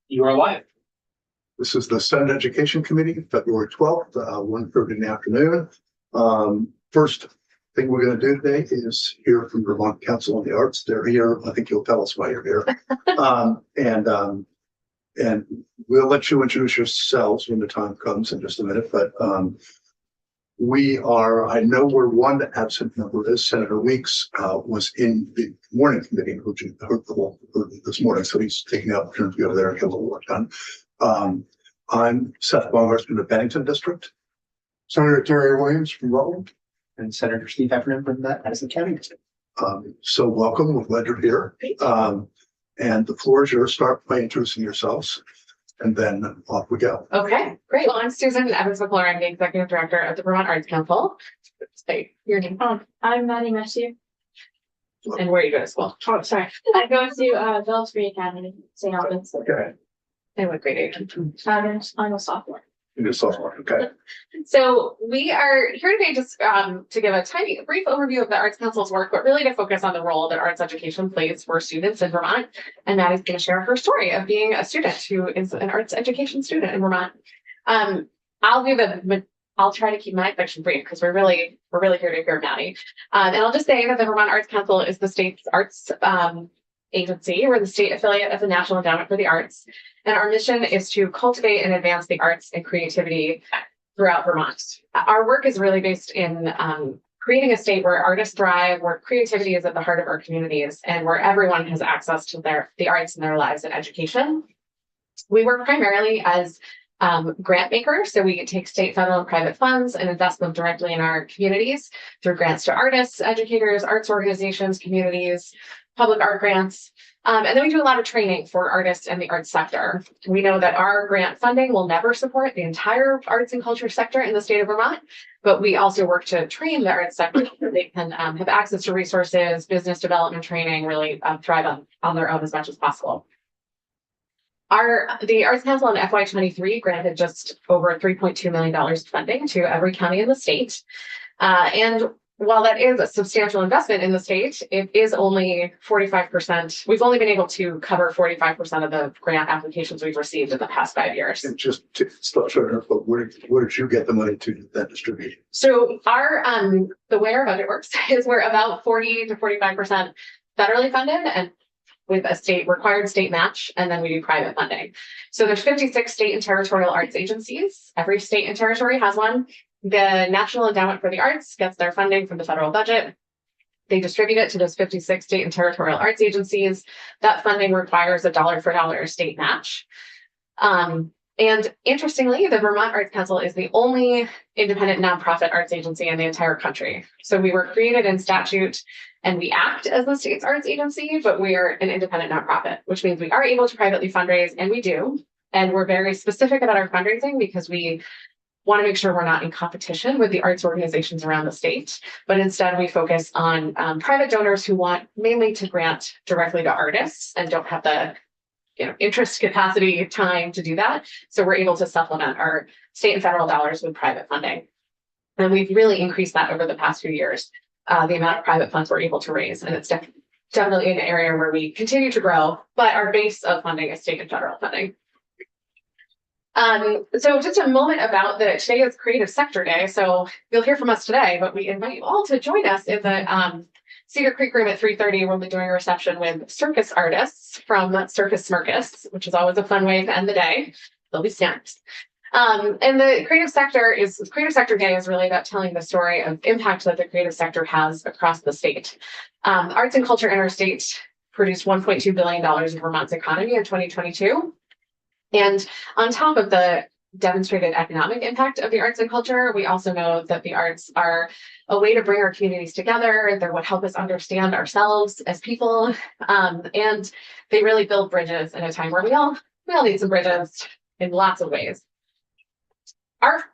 You are live. This is the Senate Education Committee, February 12th, 1:30 in the afternoon. First thing we're going to do today is hear from Vermont Council on the Arts. They're here. I think you'll tell us why you're here. And we'll let you introduce yourselves when the time comes in just a minute. But I know where one absent member is. Senator Weeks was in the morning committee, which you heard this morning. So he's taking the opportunity to go there and get a little work done. I'm Seth Baumgarst from the Bennington District. Senator Terry Williams from Rutland. And Senator Steve Heffernan from the Addison County District. So welcome. We're glad you're here. And the floor is yours. Start by introducing yourselves, and then off we go. Okay, great. Well, I'm Susan Evans McClure. I'm the Executive Director of the Vermont Arts Council. Say your name. I'm Maddie Messi. And where are you going to school? Oh, sorry. I go to Phillips Free Academy, St. Albans. Okay. And what grade are you? I'm a sophomore. You're a sophomore. Okay. So we are here today just to give a brief overview of the Arts Council's work, but really to focus on the role that arts education plays for students in Vermont. And Maddie's going to share her story of being a student who is an arts education student in Vermont. I'll try to keep my section brief because we're really here to hear Maddie. And I'll just say that the Vermont Arts Council is the state's arts agency. We're the state affiliate of the National Endowment for the Arts. And our mission is to cultivate and advance the arts and creativity throughout Vermont. Our work is really based in creating a state where artists thrive, where creativity is at the heart of our communities, and where everyone has access to the arts in their lives and education. We work primarily as grant makers, so we take state, federal, and private funds and invest them directly in our communities through grants to artists, educators, arts organizations, communities, public art grants. And then we do a lot of training for artists and the arts sector. We know that our grant funding will never support the entire arts and culture sector in the state of Vermont, but we also work to train the arts sector so they can have access to resources, business development training, really thrive on their own as much as possible. The Arts Council in FY23 granted just over $3.2 million funding to every county in the state. And while that is a substantial investment in the state, it is only 45%. We've only been able to cover 45% of the grant applications we've received in the past 5 years. And just to start short, but where did you get the money to then distribute? So the way our budget works is we're about 40 to 45% federally funded and with a required state match, and then we do private funding. So there's 56 state and territorial arts agencies. Every state and territory has one. The National Endowment for the Arts gets their funding from the federal budget. They distribute it to those 56 state and territorial arts agencies. That funding requires a dollar for dollar state match. And interestingly, the Vermont Arts Council is the only independent nonprofit arts agency in the entire country. So we were created in statute and we act as the state's arts agency, but we are an independent nonprofit, which means we are able to privately fundraise, and we do. And we're very specific about our fundraising because we want to make sure we're not in competition with the arts organizations around the state, but instead we focus on private donors who want mainly to grant directly to artists and don't have the interest capacity time to do that. So we're able to supplement our state and federal dollars with private funding. And we've really increased that over the past few years, the amount of private funds we're able to raise. And it's definitely an area where we continue to grow, but our base of funding is state and federal funding. So just a moment about today is Creative Sector Day. So you'll hear from us today, but we invite you all to join us in the Cedar Creek Room at 3:30. We'll be doing a reception with circus artists from Circus Smirkus, which is always a fun way to end the day. There'll be snacks. And the Creative Sector Day is really about telling the story of impact that the creative sector has across the state. Arts and Culture Interstate produced $1.2 billion in Vermont's economy in 2022. And on top of the demonstrated economic impact of the arts and culture, we also know that the arts are a way to bring our communities together. They're what help us understand ourselves as people. And they really build bridges in a time where we all need some bridges in lots of ways.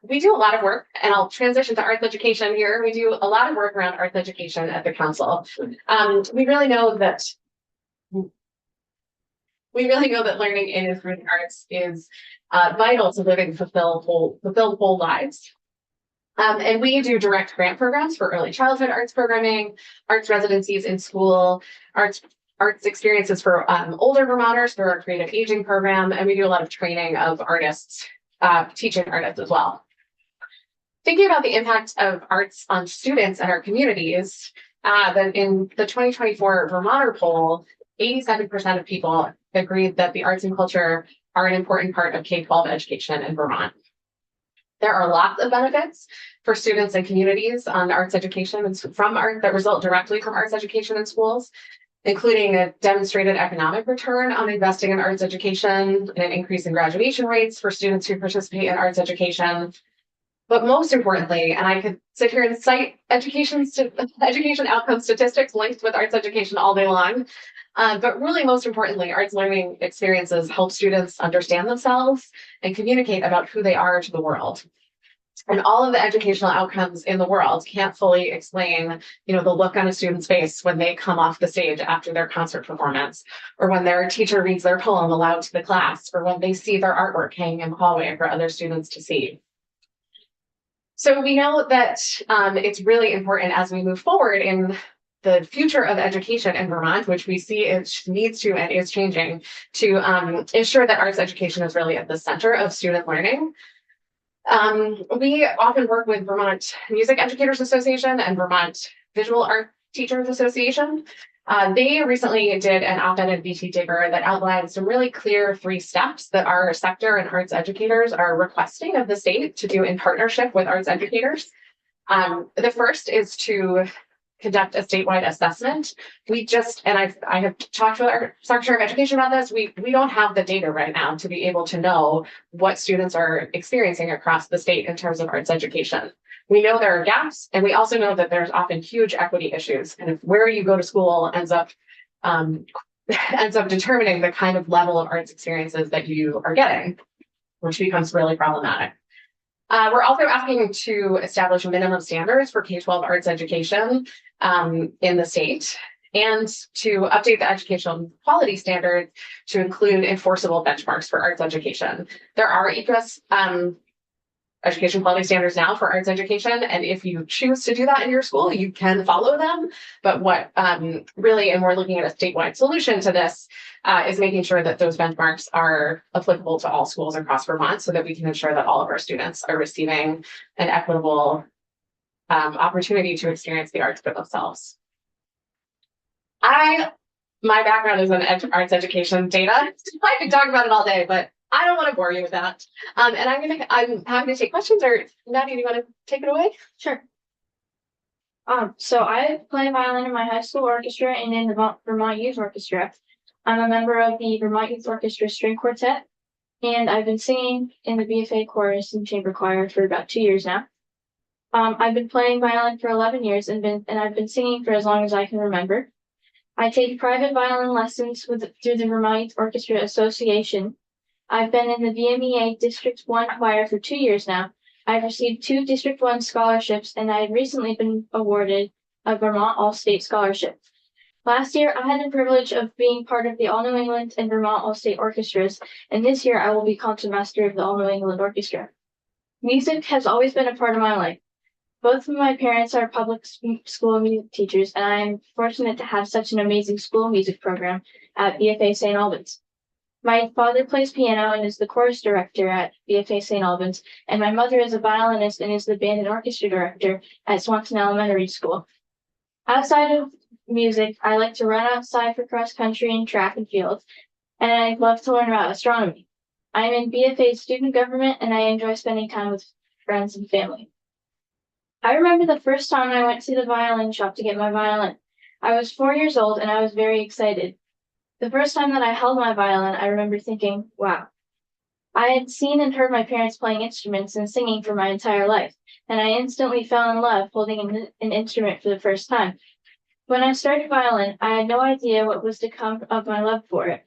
We do a lot of work, and I'll transition to arts education here. We do a lot of work around arts education at the council. We really know that learning in and through the arts is vital to living fulfilled whole lives. And we do direct grant programs for early childhood arts programming, arts residencies in school, arts arts experiences for older Vermonters through our creative aging program, and we do a lot of training of artists, teaching artists as well. Thinking about the impact of arts on students and our communities, then in the 2024 Vermonter poll, 87% of people agreed that the arts and culture are an important part of K-12 education in Vermont. There are lots of benefits for students and communities on arts education and from art that result directly from arts education in schools, including a demonstrated economic return on investing in arts education and an increase in graduation rates for students who participate in arts education. But most importantly, and I could sit here and cite education outcome statistics linked with arts education all day long, but really most importantly, arts learning experiences help students understand themselves and communicate about who they are to the world. And all of the educational outcomes in the world can't fully explain, the look on a student's face when they come off the stage after their concert performance, or when their teacher reads their poem aloud to the class, or when they see their artwork hanging in the hallway for other students to see. So we know that it's really important as we move forward in the future of education in Vermont, which we see it needs to and is changing, to ensure that arts education is really at the center of student learning. We often work with Vermont Music Educators Association and Vermont Visual Art Teachers Association. They recently did an op-ed in VT Digger that outlined some really clear 3 steps that our sector and arts educators are requesting of the state to do in partnership with arts educators. The first is to conduct a statewide assessment. I have talked with our Secretary of Education about this. We don't have the data right now to be able to know what students are experiencing across the state in terms of arts education. We know there are gaps, and we also know that there's often huge equity issues. And if where you go to school ends up determining the kind of level of arts experiences that you are getting, which becomes really problematic. We're also asking to establish minimum standards for K-12 arts education in the state, and to update the educational quality standards to include enforceable benchmarks for arts education. There are EQUIS education quality standards now for arts education, and if you choose to do that in your school, you can follow them. But what really, and we're looking at a statewide solution to this, is making sure that those benchmarks are applicable to all schools across Vermont, so that we can ensure that all of our students are receiving an equitable opportunity to experience the arts for themselves. My background is in arts education data. I could talk about it all day, but I don't want to bore you with that. And I'm happy to take questions, or Maddie, do you want to take it away? Sure. So I play violin in my high school orchestra and in the Vermont Youth Orchestra. I'm a member of the Vermont Youth Orchestra String Quartet, and I've been singing in the BFA chorus and chamber choir for about 2 years now. I've been playing violin for 11 years and I've been singing for as long as I can remember. I take private violin lessons through the Vermont Youth Orchestra Association. I've been in the VMEA District 1 choir for 2 years now. I've received 2 District 1 scholarships, and I have recently been awarded a Vermont All-State Scholarship. Last year, I had the privilege of being part of the All New England and Vermont All-State Orchestras, and this year I will be concertmaster of the All New England Orchestra. Music has always been a part of my life. Both of my parents are public school music teachers, and I am fortunate to have such an amazing school music program at BFA St. Albans. My father plays piano and is the chorus director at BFA St. Albans, and my mother is a violinist and is the band and orchestra director at Swanton Elementary School. Outside of music, I like to run outside for cross country and track and field, and I love to learn about astronomy. I am in BFA student government, and I enjoy spending time with friends and family. I remember the first time I went to the violin shop to get my violin. I was 4 years old, and I was very excited. The first time that I held my violin, I remember thinking, wow. I had seen and heard my parents playing instruments and singing for my entire life, and I instantly fell in love holding an instrument for the first time. When I started violin, I had no idea what was to come of my love for it.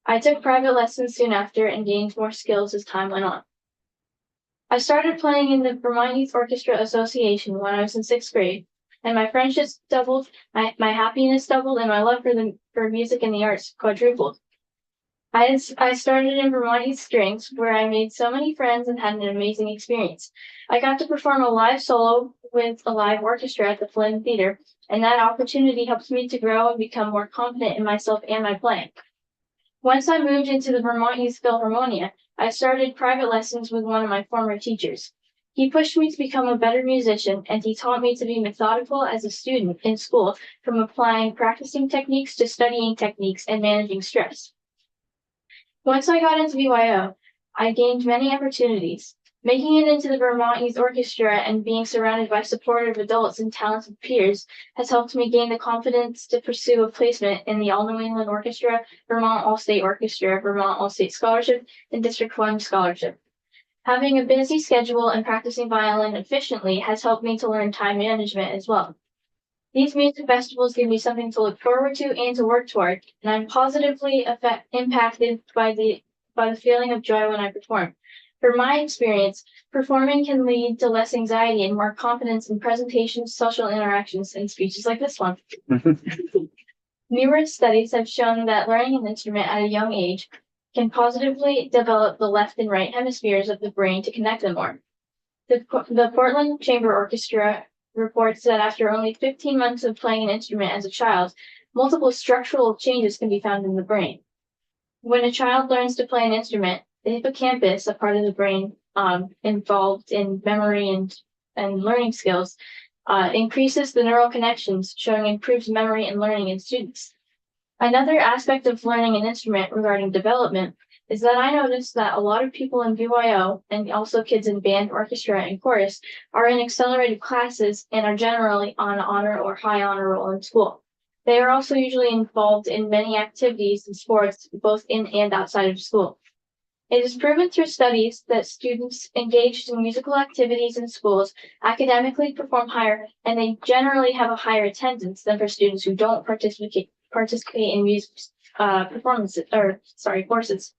I took private lessons soon after and gained more skills as time went on. I started playing in the Vermont Youth Orchestra Association when I was in 6th grade, and my friendships doubled, my happiness doubled, and my love for music and the arts quadrupled. I started in Vermont Youth Strings, where I made so many friends and had an amazing experience. I got to perform a live solo with a live orchestra at the Flynn Theater, and that opportunity helped me to grow and become more confident in myself and my playing. Once I moved into the Vermont Youth Philharmonia, I started private lessons with one of my former teachers. He pushed me to become a better musician, and he taught me to be methodical as a student in school, from applying practicing techniques to studying techniques and managing stress. Once I got into BYO, I gained many opportunities. Making it into the Vermont Youth Orchestra and being surrounded by supportive adults and talented peers has helped me gain the confidence to pursue a placement in the All New England Orchestra, Vermont All-State Orchestra, Vermont All-State Scholarship, and District 1 Scholarship. Having a busy schedule and practicing violin efficiently has helped me to learn time management as well. These music festivals give me something to look forward to and to work toward, and I'm positively impacted by the feeling of joy when I perform. From my experience, performing can lead to less anxiety and more confidence in presentations, social interactions, and speeches like this one. Numerous studies have shown that learning an instrument at a young age can positively develop the left and right hemispheres of the brain to connect them more. The Portland Chamber Orchestra reports that after only 15 months of playing an instrument as a child, multiple structural changes can be found in the brain. When a child learns to play an instrument, the hippocampus, a part of the brain involved in memory and learning skills, increases the neural connections, showing improved memory and learning in students. Another aspect of learning an instrument regarding development is that I noticed that a lot of people in BYO and also kids in band, orchestra, and chorus are in accelerated classes and are generally on honor or high honor roll in school. They are also usually involved in many activities and sports, both in and outside of school. It is proven through studies that students engaged in musical activities in schools academically perform higher, and they generally have a higher attendance than for students who don't participate in music courses.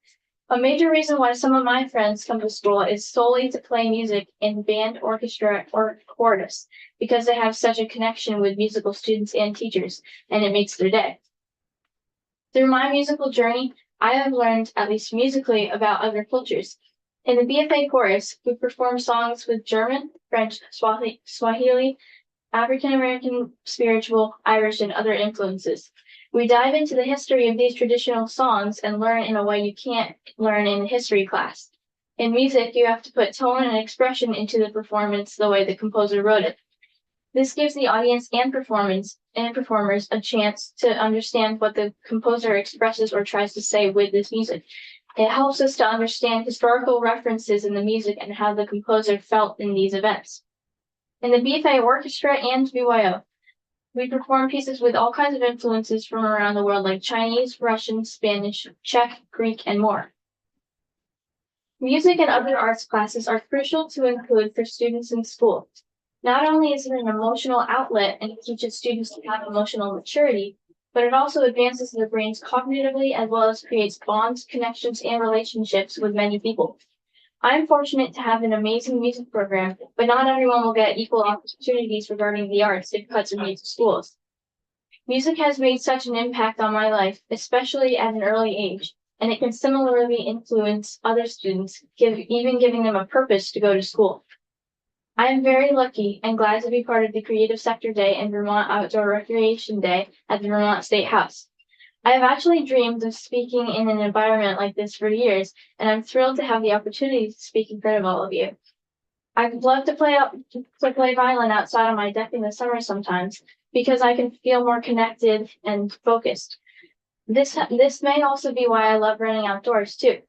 A major reason why some of my friends come to school is solely to play music in band, orchestra, or chorus, because they have such a connection with musical students and teachers, and it makes their day. Through my musical journey, I have learned, at least musically, about other cultures. In the BFA chorus, we perform songs with German, French, Swahili, African American, spiritual, Irish, and other influences. We dive into the history of these traditional songs and learn in a way you can't learn in a history class. In music, you have to put tone and expression into the performance the way the composer wrote it. This gives the audience and performers a chance to understand what the composer expresses or tries to say with this music. It helps us to understand historical references in the music and how the composer felt in these events. In the BFA Orchestra and BYO, we perform pieces with all kinds of influences from around the world, like Chinese, Russian, Spanish, Czech, Greek, and more. Music and other arts classes are crucial to include for students in school. Not only is it an emotional outlet and it teaches students to have emotional maturity, but it also advances their brains cognitively as well as creates bonds, connections, and relationships with many people. I'm fortunate to have an amazing music program, but not everyone will get equal opportunities regarding the arts if cuts are made to schools. Music has made such an impact on my life, especially at an early age, and it can similarly influence other students, even giving them a purpose to go to school. I am very lucky and glad to be part of the Creative Sector Day and Vermont Outdoor Recreation Day at the Vermont State House. I have actually dreamed of speaking in an environment like this for years, and I'm thrilled to have the opportunity to speak in front of all of you. I'd love to play violin outside on my deck in the summer sometimes, because I can feel more connected and focused. This may also be why I love running outdoors too.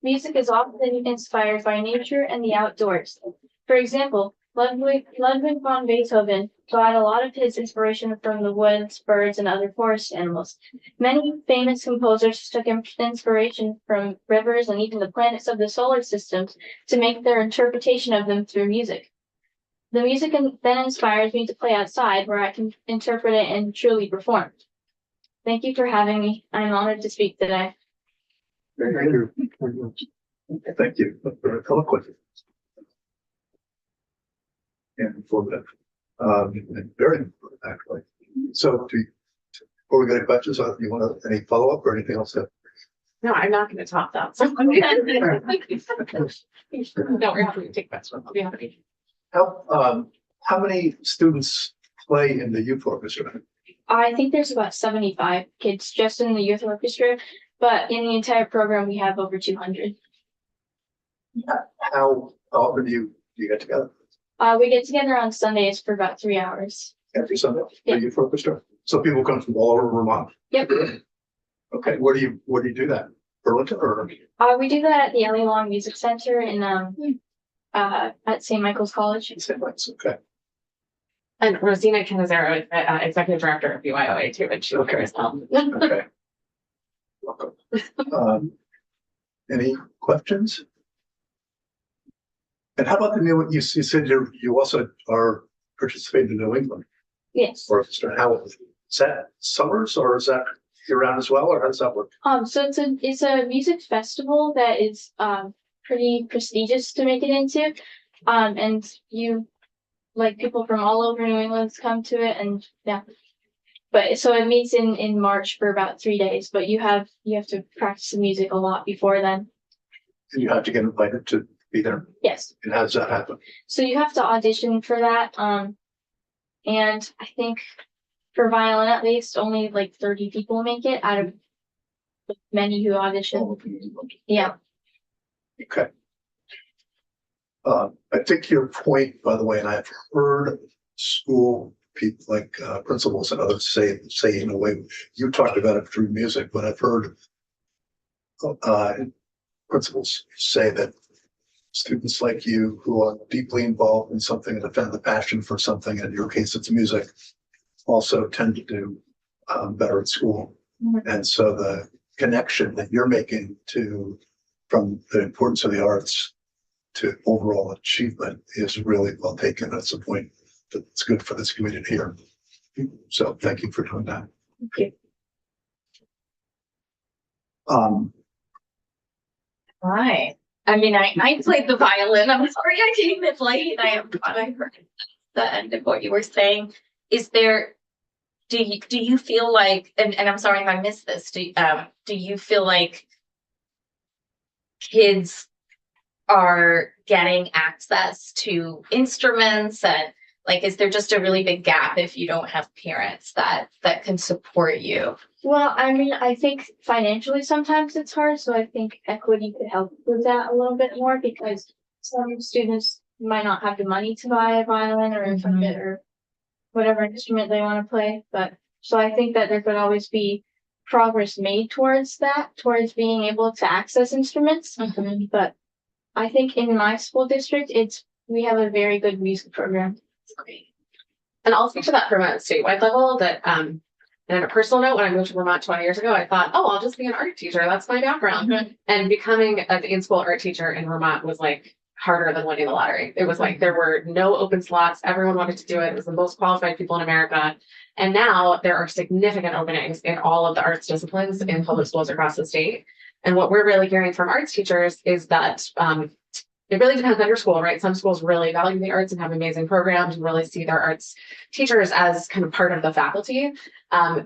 Music is often inspired by nature and the outdoors. For example, Ludwig van Beethoven got a lot of his inspiration from the woods, birds, and other forest animals. Many famous composers took inspiration from rivers and even the planets of the solar system to make their interpretation of them through music. The music then inspires me to play outside where I can interpret it and truly perform. Thank you for having me. I'm honored to speak today. Thank you. Thank you. Very eloquent. And informative. And very important, actually. So, before we go to questions, you want any follow up or anything else? No, I'm not gonna top that. So. No, we're happy to take that. I'll be happy. How many students play in the youth orchestra? I think there's about 75 kids just in the youth orchestra, but in the entire program, we have over 200. How often do you get together? We get together on Sundays for about 3 hours. Every Sunday, Yeah. the youth orchestra? So people come from all over Vermont? Yep. Okay, where do you do that? Burlington or? We do that at the Ellie Long Music Center in at St. Michael's College. Okay, And Rosina Canizero is executive director of BYOA too, and she's here as well. okay. Welcome. Any questions? And how about the new, you said you also are participating in New England Yes. Orchestra. How is that summers or is that year round as well, or how does that work? So it's a music festival that is pretty prestigious to make it into. And people from all over New England come to it, and yeah. But so it meets in March for about 3 days, but you have to practice the music a lot before then. And you have to get invited to be there. Yes. And how does that happen? So you have to audition for that. And I think for violin at least only like 30 people make it out of the many who audition. Yeah. Okay. I think your point, by the way, and I've heard school people like principals and others say in a way, you talked about it through music, but I've heard principals say that students like you who are deeply involved in something and defend the passion for something, in your case it's music, also tend to do better at school. Mhm. And so the connection that you're making from the importance of the arts to overall achievement is really well taken. That's a point that's good for this community here. So thank you for doing that. Thank you. Right. I mean, I played the violin. I'm sorry I came in late. I heard the end of what you were saying. Do you feel like, and I'm sorry if I missed this, do you feel like kids are getting access to instruments, and like, is there just a really big gap if you don't have parents that can support you? Well, I mean, I think financially sometimes it's hard, so I think equity could help with that a little bit more, because some students might not have the money to buy a violin or a trumpet or whatever instrument they want to play. But so I think that there could always be progress made towards being able to access instruments. But I think in my school district, we have a very good music program. Great. And I'll speak to that from a statewide level that, and on a personal note, when I moved to Vermont 20 years ago, I thought, oh, I'll just be an art teacher. That's my background. And becoming an in-school art teacher in Vermont was like harder than winning the lottery. It was like there were no open slots. Everyone wanted to do it. It was the most qualified people in America. And now there are significant openings in all of the arts disciplines in public schools across the state. And what we're really hearing from arts teachers is that it really depends on your school, right? Some schools really value the arts and have amazing programs and really see their arts teachers as kind of part of the faculty.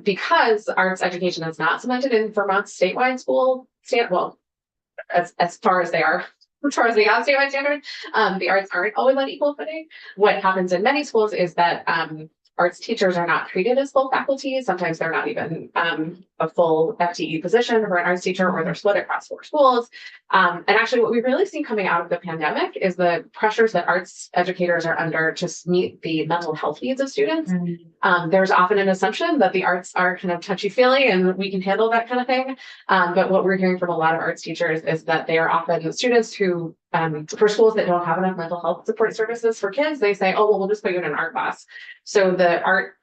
Because arts education is not cemented in Vermont's statewide school as far as they are, as far as they have statewide standard, the arts aren't always on equal footing. What happens in many schools is that arts teachers are not treated as full faculty. Sometimes they're not even a full FTE position for an arts teacher, or they're split across 4 schools. And actually what we've really seen coming out of the pandemic is the pressures that arts educators are under to meet the mental health needs of students. There's often an assumption that the arts are kind of touchy-feely and we can handle that kind of thing. But what we're hearing from a lot of arts teachers is that they are often students who, for schools that don't have enough mental health support services for kids, they say, oh, well, we'll just put you in an art class. So the art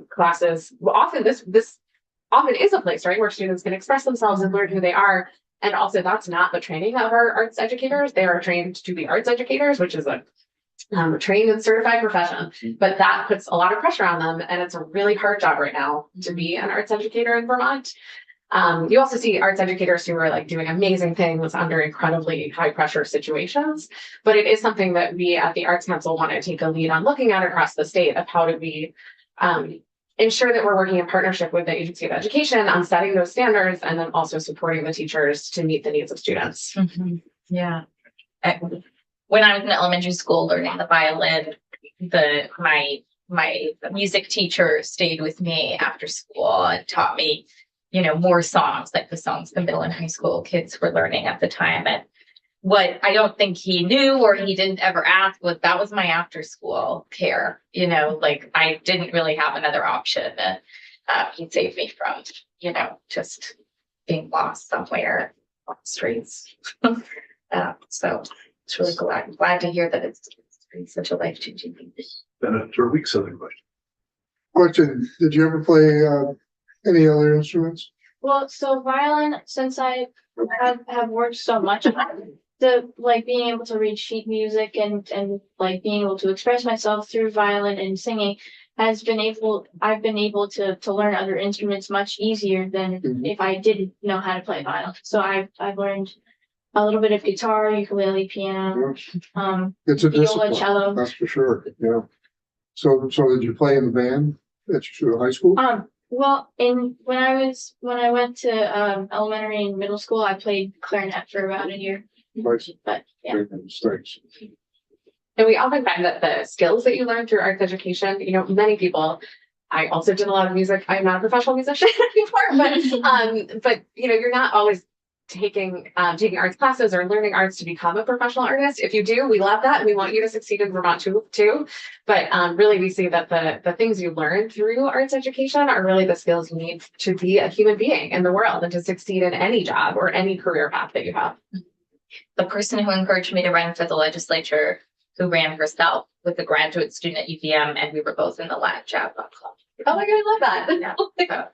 classes, well, often this often is a place, right, where students can express themselves and learn who they are. And also that's not the training of our arts educators. They are trained to be arts educators, which is a trained and certified profession, but that puts a lot of pressure on them. And it's a really hard job right now to be an arts educator in Vermont. You also see arts educators who are like doing amazing things under incredibly high pressure situations, but it is something that we at the Arts Council want to take a lead on looking at across the state of how do we ensure that we're working in partnership with the Agency of Education on setting those standards and then also supporting the teachers to meet the needs of students. Yeah. When I was in elementary school learning the violin, my music teacher stayed with me after school and taught me, more songs, like the songs the middle and high school kids were learning at the time. And what I don't think he knew or he didn't ever ask was that was my after school care, like I didn't really have another option. And he'd save me from, just being lost somewhere on the streets. So it's really glad to hear that it's such a life-changing thing. Been a terrific Southern question. Question, did you ever play any other instruments? Well, so violin, since I have worked so much on being able to read sheet music and like being able to express myself through violin and singing I've been able to learn other instruments much easier than if I didn't know how to play violin. So I've learned a little bit of guitar, ukulele, piano, It's a viola, discipline, cello. that's for sure, yeah. So did you play in the band at your high school? Well, when I went to elementary and middle school, I played clarinet for about a year. Nice. But yeah. Great, thanks. And we often find that the skills that you learn through arts education, many people, I also did a lot of music. I'm not a professional musician anymore, but you're not always taking arts classes or learning arts to become a professional artist. If you do, we love that. We want you to succeed in Vermont too. But really we see that the things you learn through arts education are really the skills you need to be a human being in the world and to succeed in any job or any career path that you have. The person who encouraged me to run for the legislature, who ran herself with a graduate student at UVM, and we were both in the Latin Jazz Club. Oh my God, I love that. Yeah.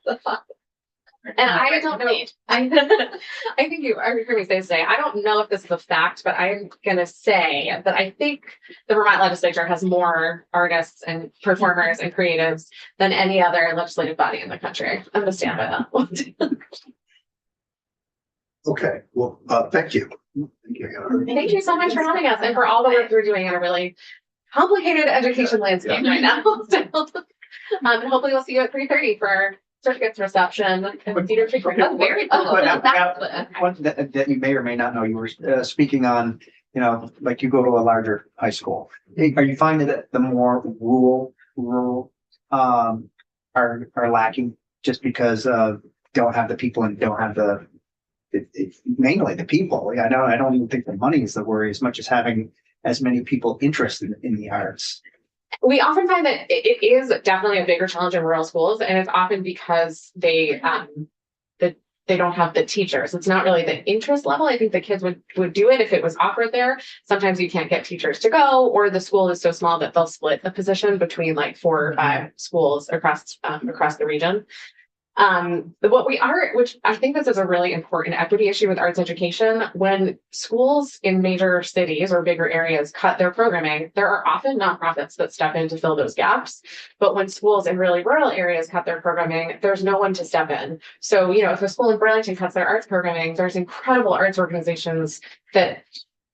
And I don't know. I think you heard me say today. I don't know if this is a fact, but I'm gonna say that I think the Vermont legislature has more artists and performers and creatives than any other legislative body in the country. I'm gonna stand by that. Okay, well, thank you. Thank you so much for having us and for all the work you're doing in a really complicated education landscape right now. And hopefully we'll see you at 3:30 for certificates reception and theater treatment. That's very cool. One that you may or may not know, you were speaking on, like you go to a larger high school. Are you finding that the more rural are lacking just because don't have the people and don't have mainly the people? I don't even think the money is the worry as much as having as many people interested in the arts. We often find that it is definitely a bigger challenge in rural schools, and it's often because they don't have the teachers. It's not really the interest level. I think the kids would do it if it was offered there. Sometimes you can't get teachers to go, or the school is so small that they'll split the position between like 4 or 5 schools across the region. Which I think this is a really important equity issue with arts education. When schools in major cities or bigger areas cut their programming, there are often nonprofits that step in to fill those gaps. But when schools in really rural areas cut their programming, there's no one to step in. So, if a school in Burlington cuts their arts programming, there's incredible arts organizations that,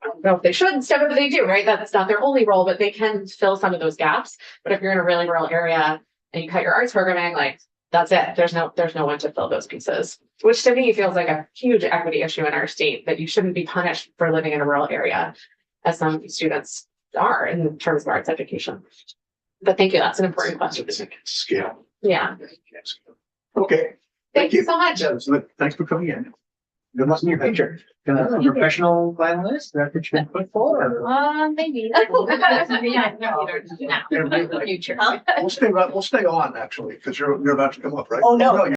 I don't know if they should step in, but they do, right? That's not their only role, but they can fill some of those gaps. But if you're in a really rural area and you cut your arts programming, like, that's it. There's no one to fill those pieces, which to me feels like a huge equity issue in our state, that you shouldn't be punished for living in a rural area, as some students are in terms of arts education. But thank you. That's an important question. Scale. Yeah. Okay. Thank you so much. Yeah, so thanks for coming in. Good luck in your future. Gonna be a professional violinist? Is that what you're looking for? Maybe. We'll stay on actually, because you're about to come up, right? Oh, no.